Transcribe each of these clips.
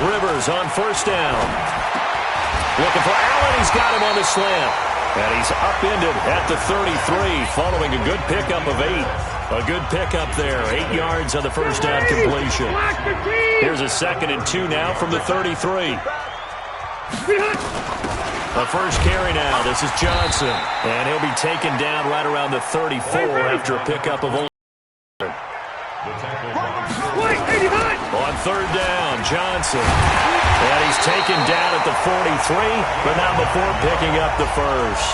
Rivers on first down. Looking for Allen. He's got him on the slant. And he's upended at the 33 following a good pickup of 8. A good pickup there. 8 yards on the first down completion. Here's a 2nd and 2 now from the 33. The first carry now. This is Johnson. And he'll be taken down right around the 34 after a pickup of only. On third down, Johnson. And he's taken down at the 43, but not before picking up the first.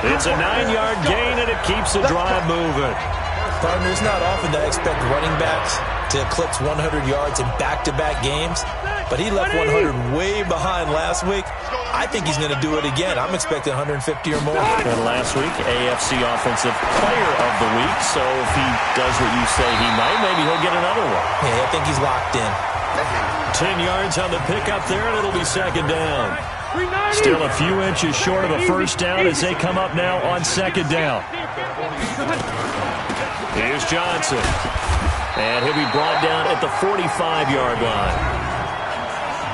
It's a 9-yard gain, and it keeps the drive moving. Partner, it's not often that I expect running backs to eclipse 100 yards in back-to-back games, but he left 100 way behind last week. I think he's going to do it again. I'm expecting 150 or more. And last week, AFC Offensive Player of the Week, so if he does what you say he might, maybe he'll get another one. Yeah, I think he's locked in. 10 yards on the pickup there, and it'll be 2nd down. Still a few inches short of a first down as they come up now on 2nd down. Here's Johnson. And he'll be brought down at the 45-yard line.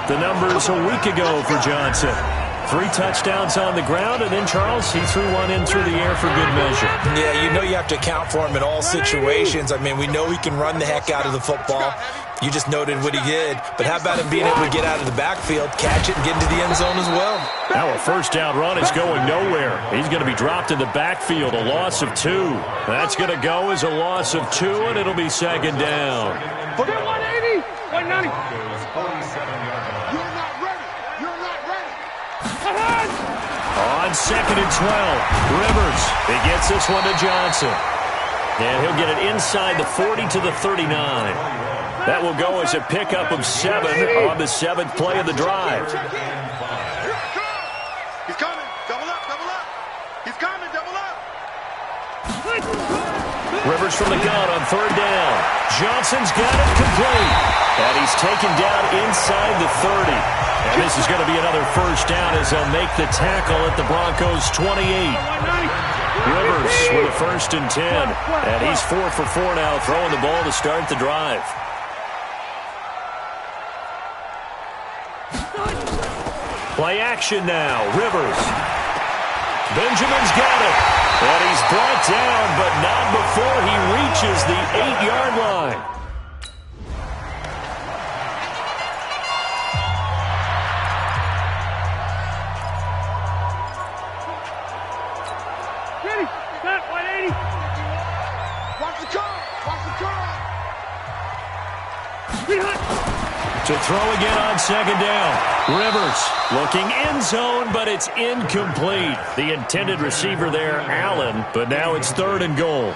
The numbers a week ago for Johnson. 3 touchdowns on the ground, and then, Charles, he threw one in through the air for good measure. Yeah, you know you have to account for him in all situations. I mean, we know he can run the heck out of the football. You just noted what he did. But how about him being able to get out of the backfield, catch it, and get into the end zone as well? Now a first down run is going nowhere. He's going to be dropped in the backfield, a loss of 2. That's going to go as a loss of 2, and it'll be 2nd down. 180, 190. On 2nd and 12, Rivers. He gets this one to Johnson. And he'll get it inside the 40 to the 39. That will go as a pickup of 7 on the 7th play of the drive. He's coming. Double up, double up. He's coming, double up. Rivers from the gun on 3rd down. Johnson's got it complete. And he's taken down inside the 30. And this is going to be another first down as they'll make the tackle at the Broncos' 28. Rivers with a 1st and 10. And he's 4 for 4 now, throwing the ball to start the drive. Play action now. Rivers. Benjamin's got it. And he's brought down, but not before he reaches the 8-yard line. To throw again on 2nd down. Rivers looking end zone, but it's incomplete. The intended receiver there, Allen, but now it's 3rd and goal.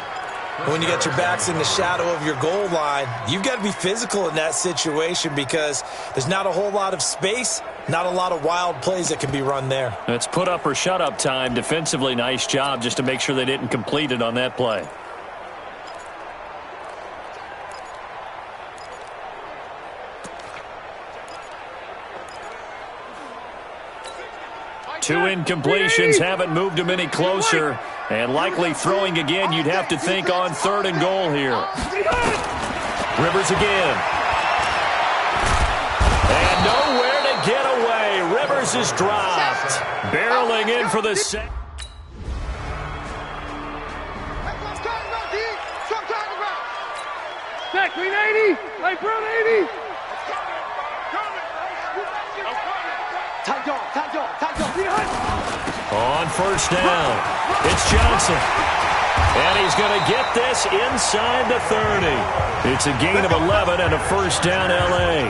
When you get your backs in the shadow of your goal line, you've got to be physical in that situation because there's not a whole lot of space, not a lot of wild plays that can be run there. It's put up or shut up time. Defensively, nice job just to make sure they didn't complete it on that play. Two incompletions haven't moved him any closer. And likely throwing again, you'd have to think on 3rd and goal here. Rivers again. And nowhere to get away. Rivers is dropped. Barreling in for the set. Check, green 80. Light brown 80. On 1st down, it's Johnson. And he's going to get this inside the 30. It's a gain of 11 and a first down, L.A.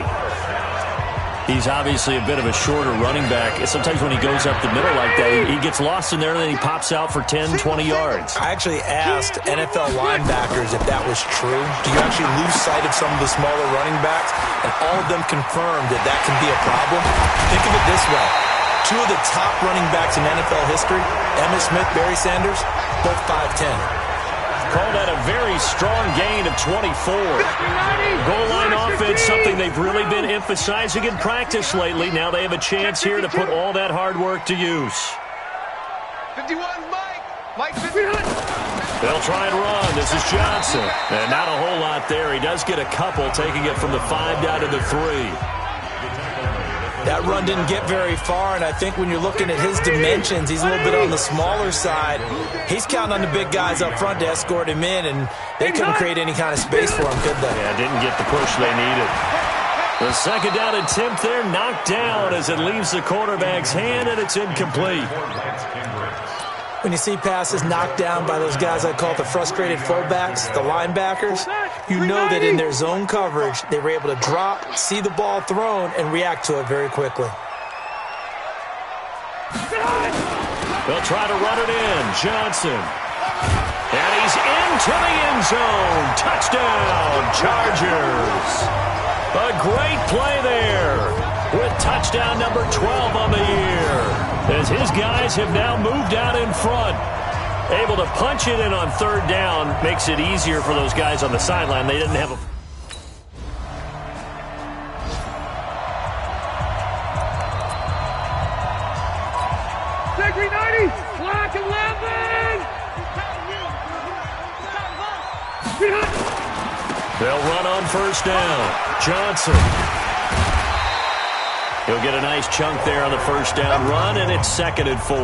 He's obviously a bit of a shorter running back. Sometimes when he goes up the middle like that, he gets lost in there and then he pops out for 10, 20 yards. I actually asked NFL linebackers if that was true. Do you actually lose sight of some of the smaller running backs? And all of them confirmed that that can be a problem. Think of it this way. 2 of the top running backs in NFL history, Emmitt Smith, Barry Sanders, both 5'10". Call that a very strong gain of 24. Goal line offense, something they've really been emphasizing in practice lately. Now they have a chance here to put all that hard work to use. 51, Mike. Mike 51. They'll try and run. This is Johnson. And not a whole lot there. He does get a couple, taking it from the 5 down to the 3. That run didn't get very far, and I think when you're looking at his dimensions, he's a little bit on the smaller side. He's counting on the big guys up front to escort him in, and they couldn't create any kind of space for him, could they? Yeah, didn't get the push they needed. The second down attempt there knocked down as it leaves the quarterback's hand, and it's incomplete. When you see passes knocked down by those guys I call the frustrated fullbacks, the linebackers, you know that in their zone coverage, they were able to drop, see the ball thrown, and react to it very quickly. They'll try to run it in. Johnson. And he's into the end zone. Touchdown, Chargers. A great play there with touchdown number 12 on the year, as his guys have now moved out in front. Able to punch it in on third down makes it easier for those guys on the sideline. They didn't have a... Secretary 90, block 11. They'll run on first down. Johnson. He'll get a nice chunk there on the first down run, and it's 2nd and 4.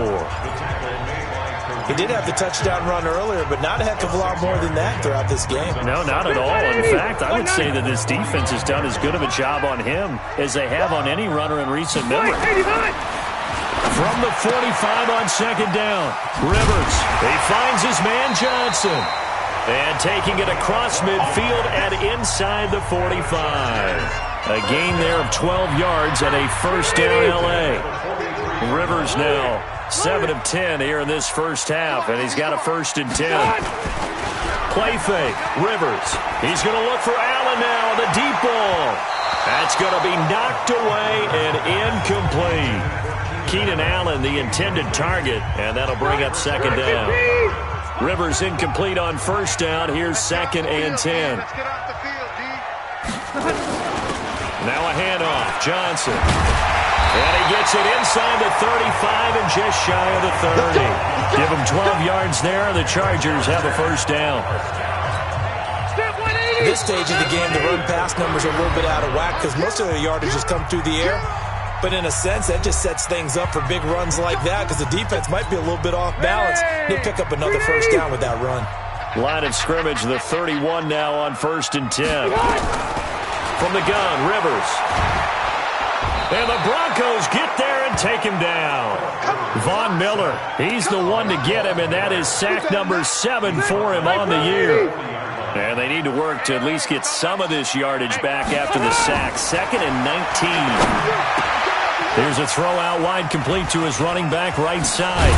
He did have the touchdown run earlier, but not a heck of a lot more than that throughout this game. No, not at all. In fact, I would say that this defense has done as good of a job on him as they have on any runner in recent memory. From the 45 on second down, Rivers. He finds his man Johnson. And taking it across midfield and inside the 45. A gain there of 12 yards and a first down L.A. Rivers now 7 of 10 here in this first half, and he's got a 1st and 10. Play fake. Rivers. He's going to look for Allen now on the deep ball. That's going to be knocked away and incomplete. Keenan Allen, the intended target, and that'll bring up 2nd down. Rivers incomplete on first down. Here's 2nd and 10. Now a handoff. Johnson. And he gets it inside the 35 and just shy of the 30. Give him 12 yards there. The Chargers have a first down. At this stage of the game, the run-pass numbers are a little bit out of whack because most of their yardage has come through the air. But in a sense, that just sets things up for big runs like that because the defense might be a little bit off balance. They pick up another first down with that run. Line of scrimmage, the 31 now on 1st and 10. From the gun, Rivers. And the Broncos get there and take him down. Von Miller, he's the one to get him, and that is sack number 7 for him on the year. And they need to work to at least get some of this yardage back after the sack. 2nd and 19. There's a throw out wide complete to his running back right side.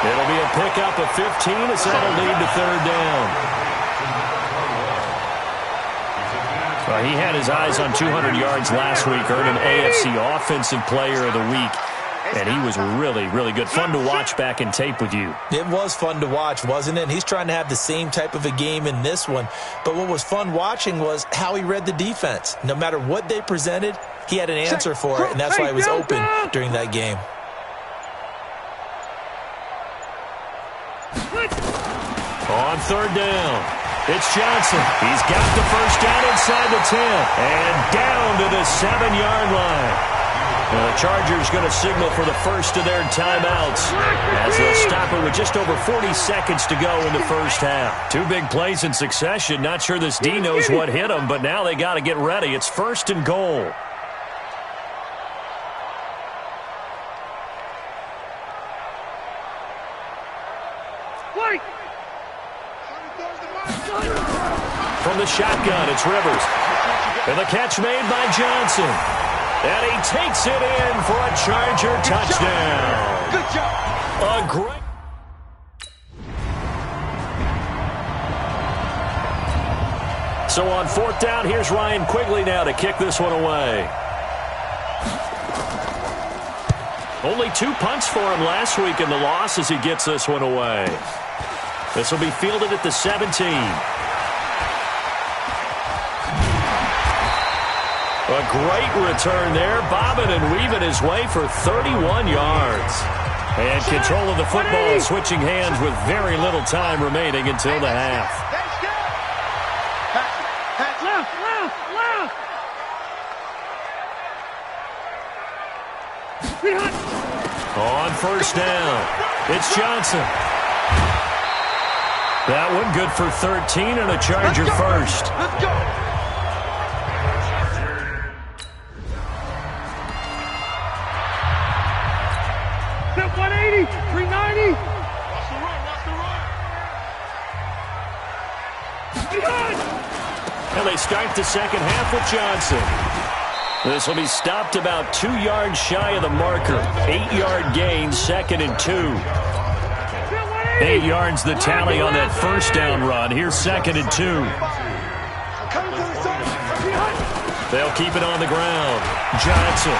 It'll be a pickup of 15 as that'll lead to 3rd down. Well, he had his eyes on 200 yards last week, earned an AFC Offensive Player of the Week. And he was really, really good. Fun to watch back in tape with you. It was fun to watch, wasn't it? And he's trying to have the same type of a game in this one. But what was fun watching was how he read the defense. No matter what they presented, he had an answer for it, and that's why he was open during that game. On 3rd down, it's Johnson. He's got the first down inside the 10 and down to the 7-yard line. Now the Chargers going to signal for the first of their timeouts as they'll stop it with just over 40 seconds to go in the first half. 2 big plays in succession. Not sure this D knows what hit him, but now they got to get ready. It's 1st and goal. From the shotgun, it's Rivers. And the catch made by Johnson. And he takes it in for a Charger touchdown. Good job. A great... So on 4th down, here's Ryan Quigley now to kick this one away. Only 2 punts for him last week in the loss as he gets this one away. This will be fielded at the 17. A great return there, bobbing and weaving his way for 31 yards. And control of the football switching hands with very little time remaining until the half. On first down, it's Johnson. That one good for 13 and a Charger first. Let's go. Step 180, 390. Watch the run, watch the run. And they start the second half with Johnson. This will be stopped about 2 yards shy of the marker. 8-yard gain, 2nd and 2. 8 yards the tally on that first down run. Here's 2nd and 2. They'll keep it on the ground. Johnson.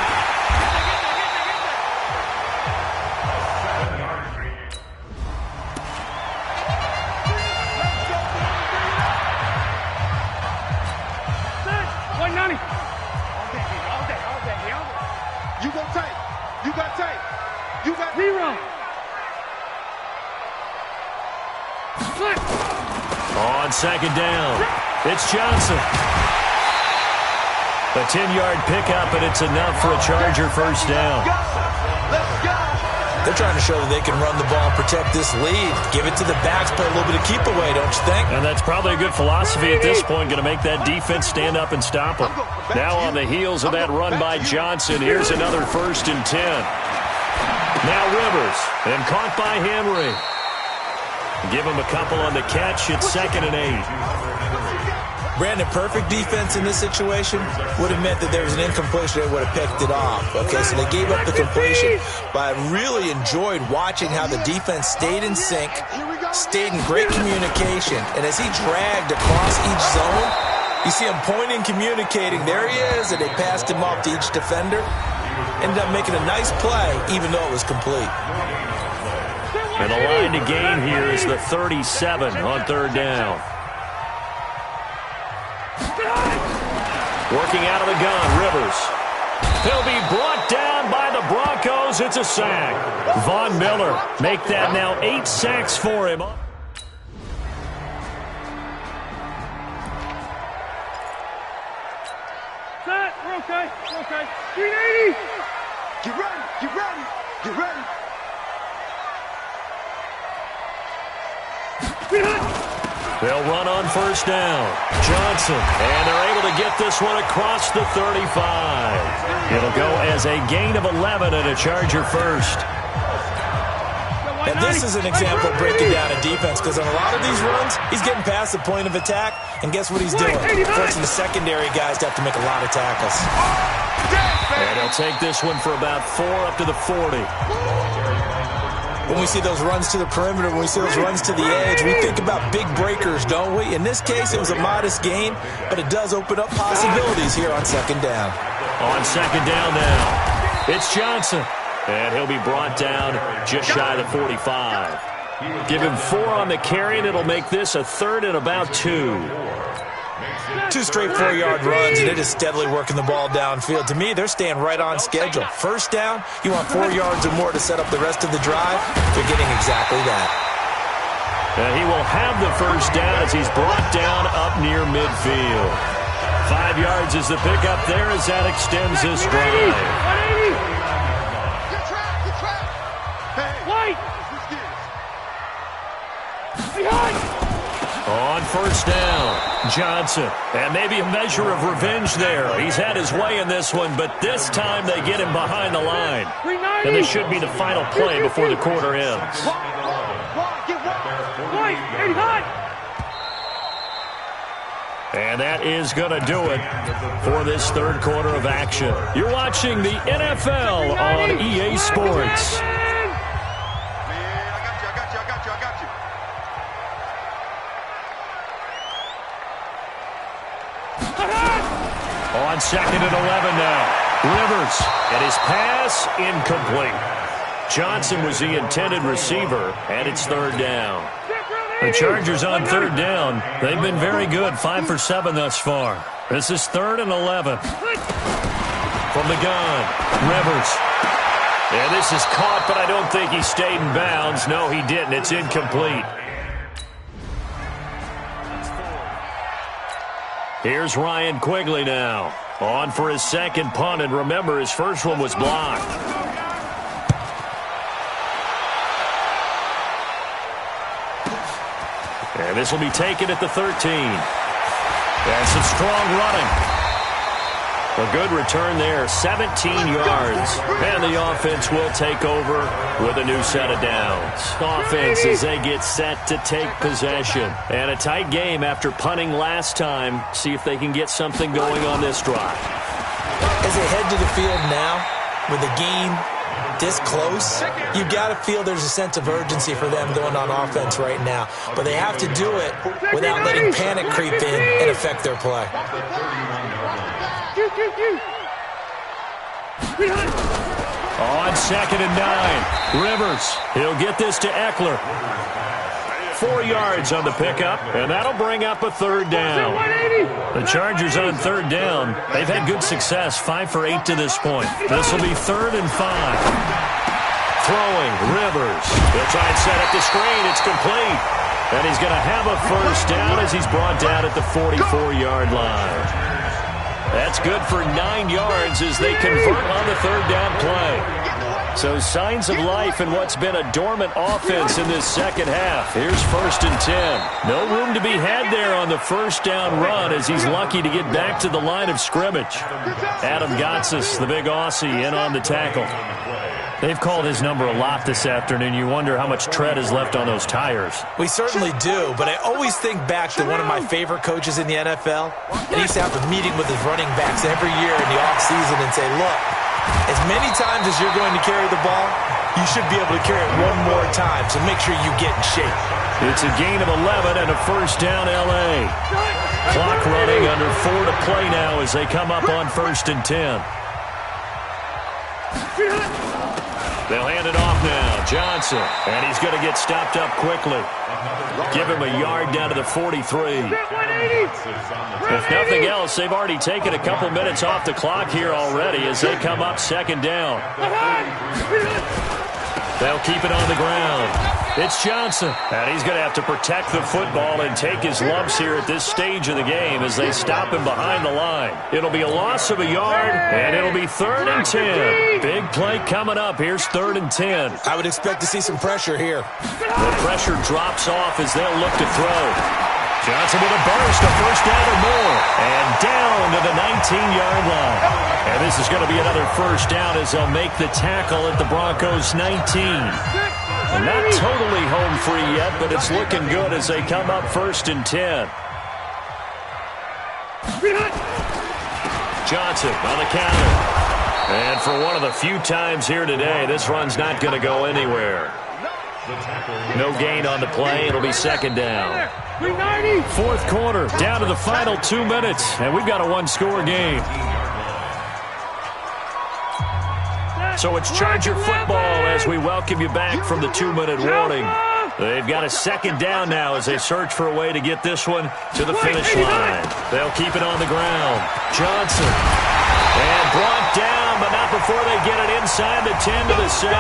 You got tape. You got tape. You got zero. On second down, it's Johnson. A 10-yard pickup, and it's enough for a Charger first down. Let's go. They're trying to show that they can run the ball and protect this lead. Give it to the backs, play a little bit of keep away, don't you think? And that's probably a good philosophy at this point, going to make that defense stand up and stop them. Now on the heels of that run by Johnson, here's another 1st and 10. Now Rivers, and caught by Henry. Give him a couple on the catch. It's 2nd and 8. Brandon, perfect defense in this situation would have meant that there was an incompletion that would have picked it off. Okay, so they gave up the completion, but I really enjoyed watching how the defense stayed in sync, stayed in great communication, and as he dragged across each zone, you see him pointing, communicating. There he is, and they passed him off to each defender. Ended up making a nice play, even though it was complete. And the line to gain here is the 37 on 3rd down. Working out of the gun, Rivers. He'll be brought down by the Broncos. It's a sack. Von Miller make that now 8 sacks for him. Set, we're okay, we're okay. 380. Get ready, get ready, get ready. They'll run on first down. Johnson, and they're able to get this one across the 35. It'll go as a gain of 11 and a Charger first. And this is an example of breaking down a defense, because on a lot of these runs, he's getting past the point of attack, and guess what he's doing? Forcing the secondary guys to have to make a lot of tackles. And he'll take this one for about 4 up to the 40. When we see those runs to the perimeter, when we see those runs to the edge, we think about big breakers, don't we? In this case, it was a modest gain, but it does open up possibilities here on 2nd down. On 2nd down now, it's Johnson. And he'll be brought down just shy of the 45. Give him 4 on the carry, and it'll make this a 3rd and about 2. 2 straight 4-yard runs, and it is steadily working the ball downfield. To me, they're staying right on schedule. First down, you want 4 yards or more to set up the rest of the drive. They're getting exactly that. And he will have the first down as he's brought down up near midfield. 5 yards is the pickup there as that extends this drive. 180. Get track. Hey, White. Behind. On first down, Johnson. And maybe a measure of revenge there. He's had his way in this one, but this time they get him behind the line. And this should be the final play before the quarter ends. White, 80 high. And that is going to do it for this 3rd quarter of action. You're watching the NFL on EA Sports. On 2nd and 11 now. Rivers, and his pass incomplete. Johnson was the intended receiver, and it's 3rd down. The Chargers on 3rd down. They've been very good, 5 for 7 thus far. This is 3rd and 11. From the gun, Rivers. And this is caught, but I don't think he stayed in bounds. No, he didn't. It's incomplete. Here's Ryan Quigley now. On for his second punt, and remember, his first one was blocked. And this will be taken at the 13. And some strong running. A good return there, 17 yards. And the offense will take over with a new set of downs. Offense as they get set to take possession. And a tight game after punting last time. See if they can get something going on this drive. As they head to the field now, with the game this close, you've got to feel there's a sense of urgency for them going on offense right now. But they have to do it without letting panic creep in and affect their play. On 2nd and 9, Rivers. He'll get this to Eckler. 4 yards on the pickup, and that'll bring up a third down. The Chargers on third down. They've had good success, 5 for 8 to this point. This will be 3rd and 5. Throwing, Rivers. They'll try and set up the screen. It's complete. And he's going to have a first down as he's brought down at the 44-yard line. That's good for 9 yards as they convert on the third down play. So signs of life in what's been a dormant offense in this second half. Here's 1st and 10. No room to be had there on the first down run as he's lucky to get back to the line of scrimmage. Adam Gotsis, the big Aussie, in on the tackle. They've called his number a lot this afternoon. You wonder how much tread is left on those tires. We certainly do, but I always think back to one of my favorite coaches in the NFL. And he used to have a meeting with his running backs every year in the offseason and say, look, as many times as you're going to carry the ball, you should be able to carry it one more time, so make sure you get in shape. It's a gain of 11 and a first down L.A. Clock running, under 4 to play now as they come up on 1st and 10. They'll hand it off now. Johnson. And he's going to get stopped up quickly. Give him a yard down to the 43. If nothing else, they've already taken a couple minutes off the clock here already as they come up 2nd down. They'll keep it on the ground. It's Johnson. And he's going to have to protect the football and take his lumps here at this stage of the game as they stop him behind the line. It'll be a loss of a yard, and it'll be 3rd and 10. Big play coming up. Here's 3rd and 10. I would expect to see some pressure here. The pressure drops off as they'll look to throw. Johnson with a burst, a first down or more, and down to the 19-yard line. And this is going to be another first down as they'll make the tackle at the Broncos' 19. And not totally home free yet, but it's looking good as they come up 1st and 10. Johnson on the counter. And for one of the few times here today, this run's not going to go anywhere. No gain on the play. It'll be 2nd down. 4th quarter, down to the final 2 minutes, and we've got a one-score game. So it's Charger football as we welcome you back from the 2-minute warning. They've got a 2nd down now as they search for a way to get this one to the finish line. They'll keep it on the ground. Johnson. And brought down, but not before they get it inside the 10 to the 7.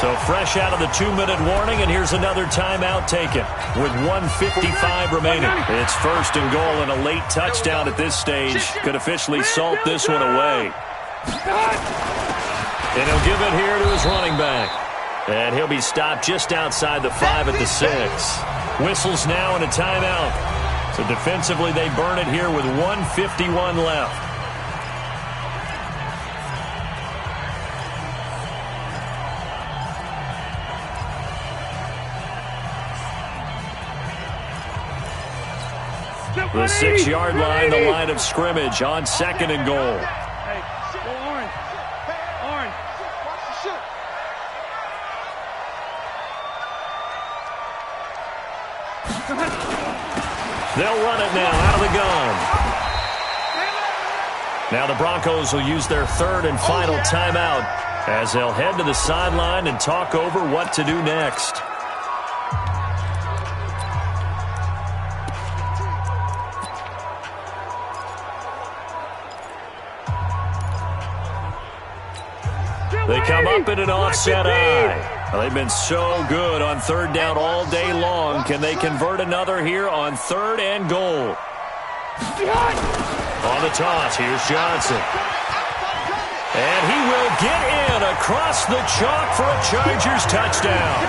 So fresh out of the 2-minute warning, and here's another timeout taken with 1:55 remaining. It's 1st and goal and a late touchdown at this stage could officially salt this one away. And he'll give it here to his running back. And he'll be stopped just outside the 5 at the 6. Whistles now and a timeout. So defensively they burn it here with 1:51 left. The 6-yard line, the line of scrimmage on 2nd and goal. Hey, go orange. Orange. They'll run it now out of the gun. Now the Broncos will use their 3rd and final timeout as they'll head to the sideline and talk over what to do next. They come up in an offset eye. Well, they've been so good on third down all day long. Can they convert another here on third and goal? On the toss, here's Johnson. And he will get in across the chalk for a Chargers touchdown.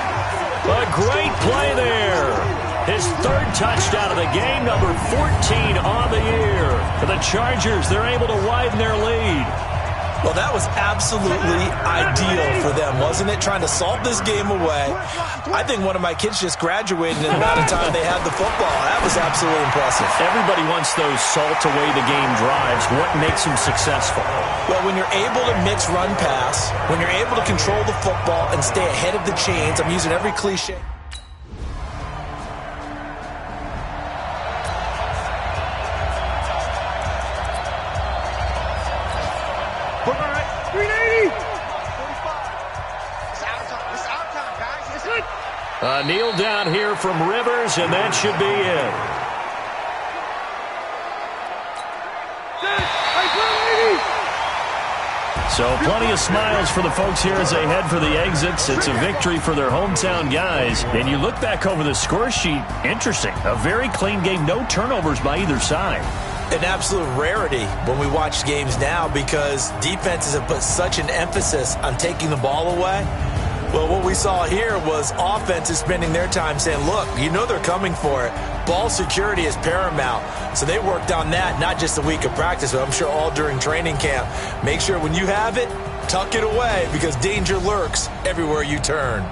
A great play there. His third touchdown of the game, number 14 on the year. For the Chargers, they're able to widen their lead. Well, that was absolutely ideal for them, wasn't it? Trying to salt this game away. I think one of my kids just graduated in the amount of time they had the football. That was absolutely impressive. Everybody wants those salt-away-the-game drives. What makes them successful? Well, when you're able to mix run-pass, when you're able to control the football and stay ahead of the chains, I'm using every cliche. A kneel down here from Rivers, and that should be it. So plenty of smiles for the folks here as they head for the exits. It's a victory for their hometown guys. And you look back over the score sheet, interesting. A very clean game, no turnovers by either side. An absolute rarity when we watch games now because defenses have put such an emphasis on taking the ball away. Well, what we saw here was offenses spending their time saying, look, you know they're coming for it. Ball security is paramount. So they worked on that, not just a week of practice, but I'm sure all during training camp. Make sure when you have it, tuck it away because danger lurks everywhere you turn.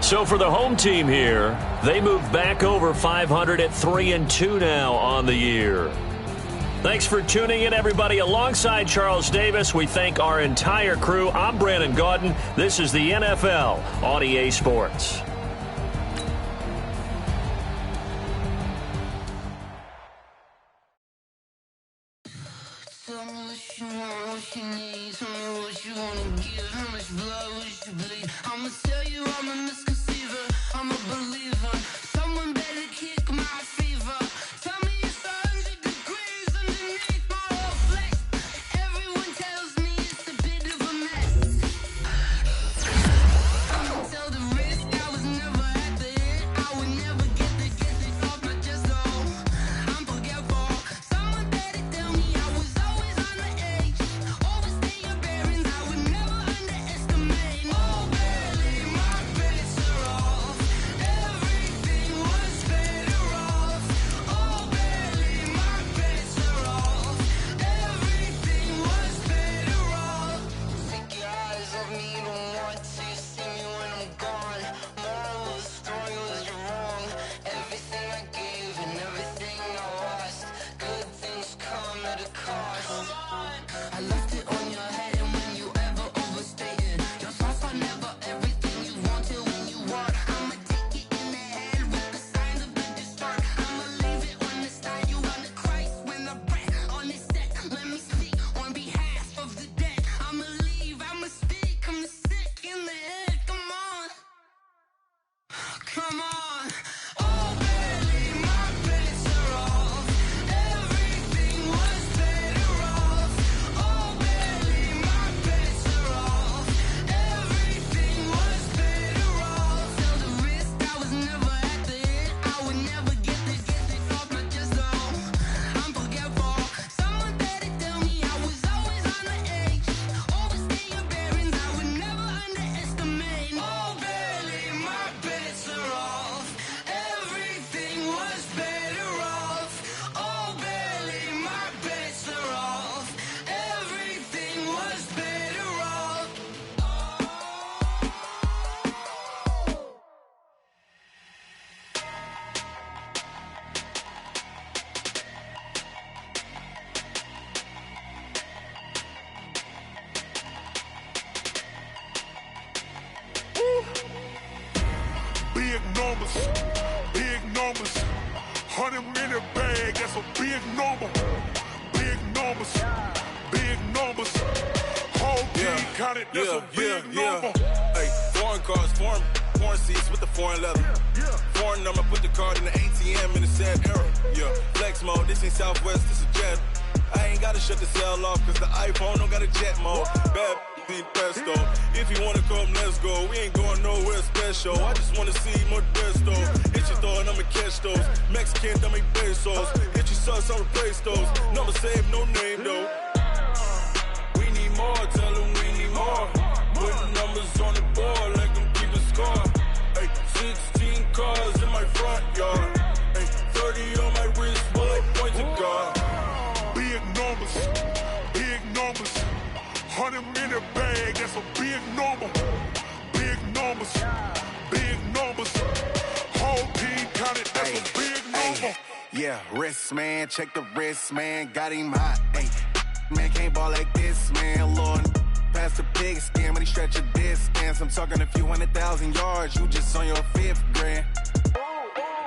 So for the home team here, they move back over 500 at 3-2 now on the year. Thanks for tuning in, everybody. Alongside Charles Davis, we thank our entire crew. I'm Brandon Gaudin. This is the NFL on EA Sports. Big numbers, 100 in the bag, that's a big number. Big numbers, whole team counted, that's a big number. Hey, foreign cars, foreign seats with the foreign leather. Foreign number, put the card in the ATM in the sad era. Yeah, flex mode, this ain't Southwest, this is Jet. I ain't gotta shut the cell off, cause the iPhone don't got a jet mode. Bad be pesto. If you wanna come, let's go. We ain't going nowhere special. I just wanna see more Modesto. Hit your throw and I'ma catch those. Mexican, dame pesos. Hit your sauce, I'll replace those. Number save, no name though. We need more, tell them we need more. Putting numbers on the board, like them keep a score. Ay, 16 cars in my front yard. Ay, 30 on my wrist, bullet point to God. Big numbers, big numbers. 100 in the bag, that's a big number. Big numbers, big numbers. Whole team counted, that's a big number. Yeah, wrist man, check the wrist man, got him hot. Ay, man can't ball like this, man. Lord, past the pig skin, but he stretch a distance. I'm talking a few 100,000 yards, you just on your 5th grand.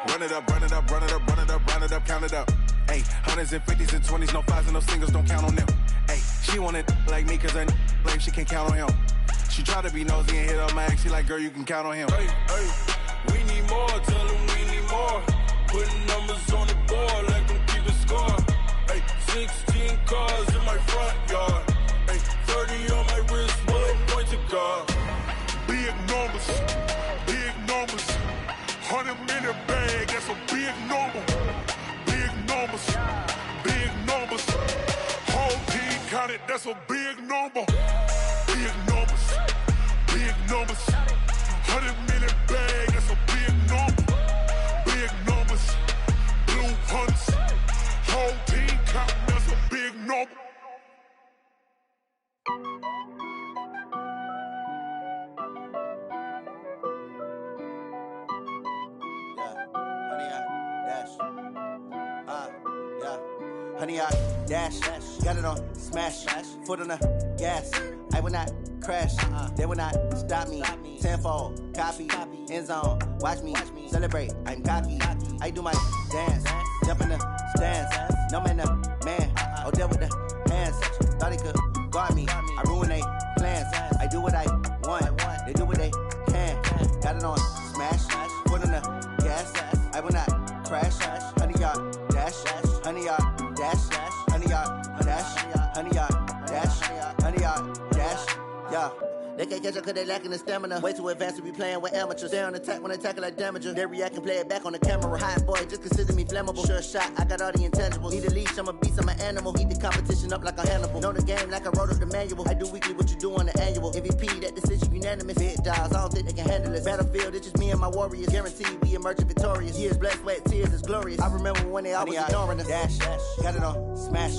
Run it up, run it up, run it up, run it up, run it up, count it up. Ay, hundreds and 50s and 20s, no 5s and no singles, don't count on them. Ay, she want it like me, cause her like she can't count on him. She try to be nosy and hit up my ex, she like, girl, you can count on him. Hey, hey, we need more, tell them we need more. Putting numbers on the board, like them keep a score. Hey, 16 cars in my front yard. Hey, 30 on my wrist, bullet point to God. Big numbers, big numbers. 100 in the bag, that's a big number. Big numbers, big numbers. Whole team counted, that's a big number. Big numbers, big numbers. 100 in the bag, that's a big number. Big numbers, blue hunts. Whole team counting, that's a big number. Honey, I dash, got it on smash, foot on the gas. I will not crash, they will not stop me. Tenfold, copy, end zone, watch me celebrate. I'm cocky, I do my dance, jump in the stands. No man, the man, oh deal with the hands. Thought he could guard me, I ruin they plans. I do what I want, they do what they can. Got it on smash, foot on the gas. I will not crash, honey, y'all dash, honey, y'all dash, honey, y'all dash, honey, y'all dash, honey, y'all dash, yeah. They can't catch up cause they lacking the stamina. Way too advanced to be playing with amateurs. Stay on attack when they tackle like damager. They react and play it back on the camera. Hot boy, just consider me flammable. Sure shot, I got all the intangibles. Need a leash, I'm a beast, I'm an animal. Heat the competition up like a Hannibal. Know the game like I wrote up the manual. I do weekly what you do on the annual. MVP, that decision unanimous. Big dogs, I don't think they can handle it. Battlefield, it's just me and my warriors. Guaranteed we emerging victorious. Years, blood, sweat, tears, it's glorious. I remember when they always ignoring us. Dash, got it on smash,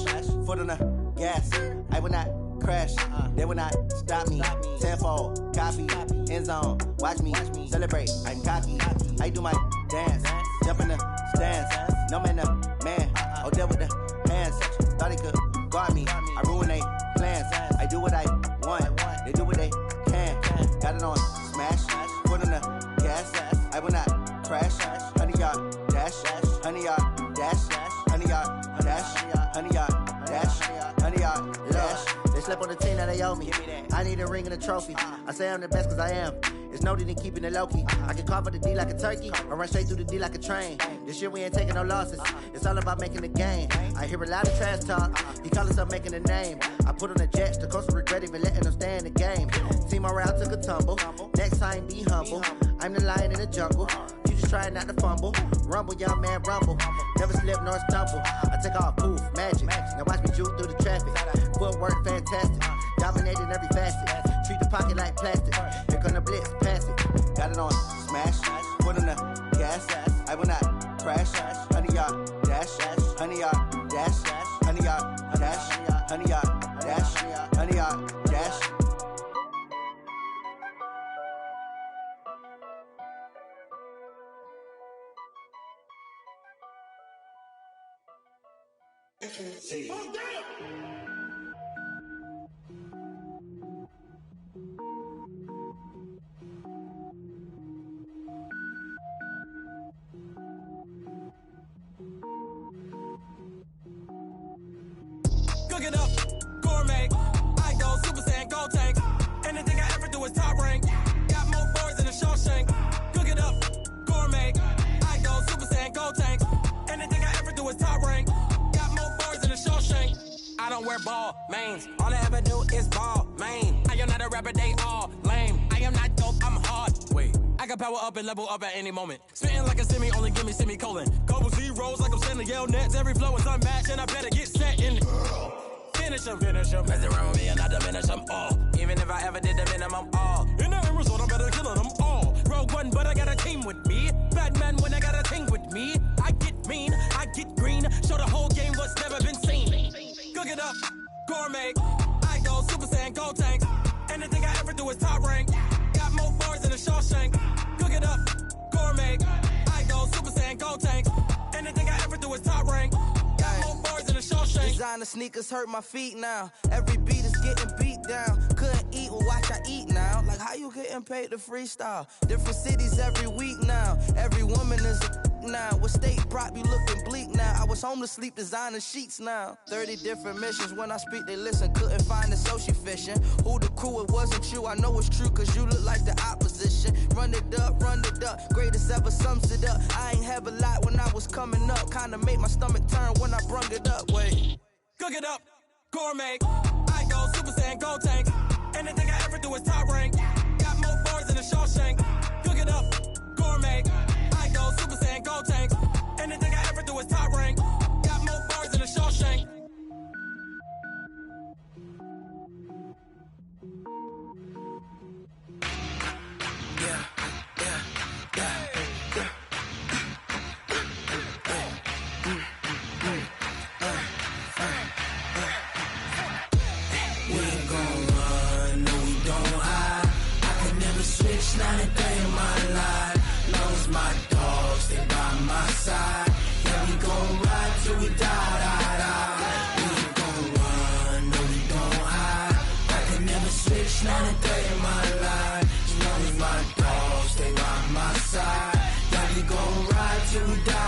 foot on the gas. I will not crash, they will not stop me. Tenfold, copy, end zone, watch me celebrate. I'm cocky, I do my dance, jump in the stands. No man, the man, oh deal with the hands. Thought he could guard me, I ruin they plans. I do what I want, they do what they can. Got it on smash, foot on the gas. I will not crash, honey, y'all dash, honey, y'all dash, honey, y'all dash, honey, y'all dash, honey, y'all dash. They slept on the team that they owe me. I need a ring and a trophy. I say I'm the best cause I am. It's no need in keeping it low-key. I can carve up the D like a turkey or run straight through the D like a train. This year we ain't taking no losses. It's all about making the game. I hear a lot of trash talk. He call himself making a name. I put on the jets. The coach will regret even letting them stay in the game. Team morale took a tumble. Next time be humble. I'm the lion in the jungle. You just trying not to fumble. Rumble, young man, rumble. Never slip nor stumble. I take off, poof, magic. Now watch me juke through the traffic. Footwork fantastic. Dominating every facet. Treat the pocket like plastic. Here come the blitz, pass it. Got it on smash, foot on the gas. I will not crash. Honey, y'all dash, honey, y'all dash, honey, y'all dash, honey, y'all dash, honey, y'all dash. Cook it up, gourmet. I go Super Saiyan, gold tank. Anything I ever do is top rank. Got more boards than a Shawshank. Cook it up, gourmet. I go Super Saiyan, gold tank. Anything I ever do is top rank. Got more boards than a Shawshank. I don't wear ball mains. All I ever do is ball main. I am not a rapper, they all lame. I am not dope, I'm hard. Wait, I can power up and level up at any moment. Spitting like a semi, only give me semicolon. Couple zeros like I'm sending yell nets. Every flow is unmatched and I better get set in. Finish them. Mess around with me and I diminish them all. Even if I ever did the minimum all. In the end result, I'm better killing them all. Rogue one, but I got a team with me. Batman when I got a team with me. I get mean, I get green. Show the whole game what's never been seen. Cook it up, gourmet. I go Super Saiyan, gold tanks. Anything I ever do is top rank. Got more bars than a Shawshank. Cook it up, gourmet. I go Super Saiyan, gold tanks. Anything I ever do is top rank. Got more bars than a Shawshank. Designer sneakers hurt my feet now. Every beat is getting beat down. Couldn't eat, well watch I eat now. Like how you getting paid to freestyle? Different cities every week now. Every woman is a now. What state prop you looking bleak now? I was homeless, sleep designer sheets now. 30 different missions. When I speak, they listen. Couldn't find it, so she fishing. Who the crew? It wasn't you. I know it's true, cause you look like the opposition. Run it up. Greatest ever sums it up. I ain't have a lot when I was coming up. Kinda made my stomach turn when I brung it up. Wait. Cook it up, gourmet. I go Super Saiyan, gold tanks. Anything I ever do is top rank. Got more bars than a Shawshank. Cook it up, gourmet. I go Super Saiyan, gold tanks. Anything I ever do is top rank. Got more bars than a Shawshank. Yeah. Switch, not a day in my life. Long as my dogs, they by my side. Yeah, we gon' ride till we die. We ain't gon' run, no, we don't hide. I can never switch, not a day in my life. As long as my dogs, they by my side. Yeah, we gon' ride till we die.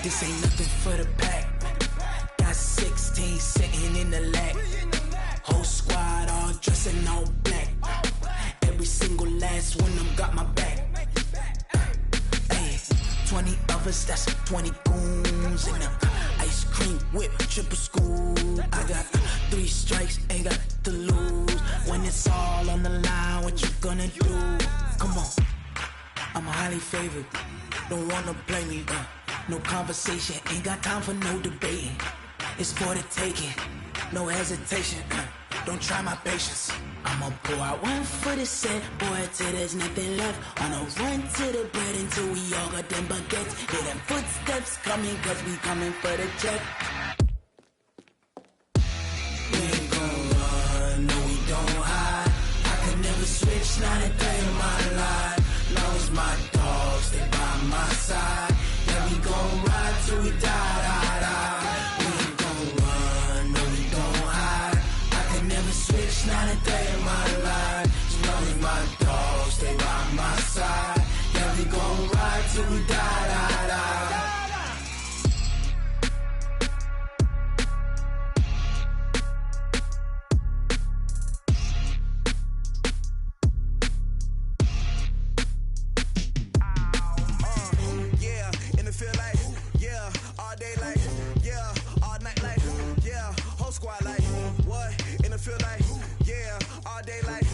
This ain't nothing for the pack. Got 16 sitting in the lap. Whole squad all dressing all black. Every single last one of them got my back. Hey, 20 of us, that's 20 goons in the ice cream whip, triple scoop. I got 3 strikes, ain't got to lose. When it's all on the line, what you gonna do? Come on, I'm highly favored. Don't wanna blame me, no conversation, ain't got time for no debating. It's for the taking, no hesitation. Don't try my patience. I'ma pour out one for the set, boy, till there's nothing left. On a run to the bread until we all got them baguettes. Hear them footsteps coming, cause we coming for the check. We ain't gon' run, no, we don't hide. I can never switch, not a day in my life. Long as my dogs, they by my side. Yeah, we gon' ride till we die. We ain't gon' run, no, we don't hide. I can never switch, not a day in my life. As long as my dogs, stay by my side. Yeah, we gon' ride till we die. Yeah, and it feel like, yeah, all day like, yeah, all night like, yeah, whole squad like, what? And it feel like, yeah, all day like,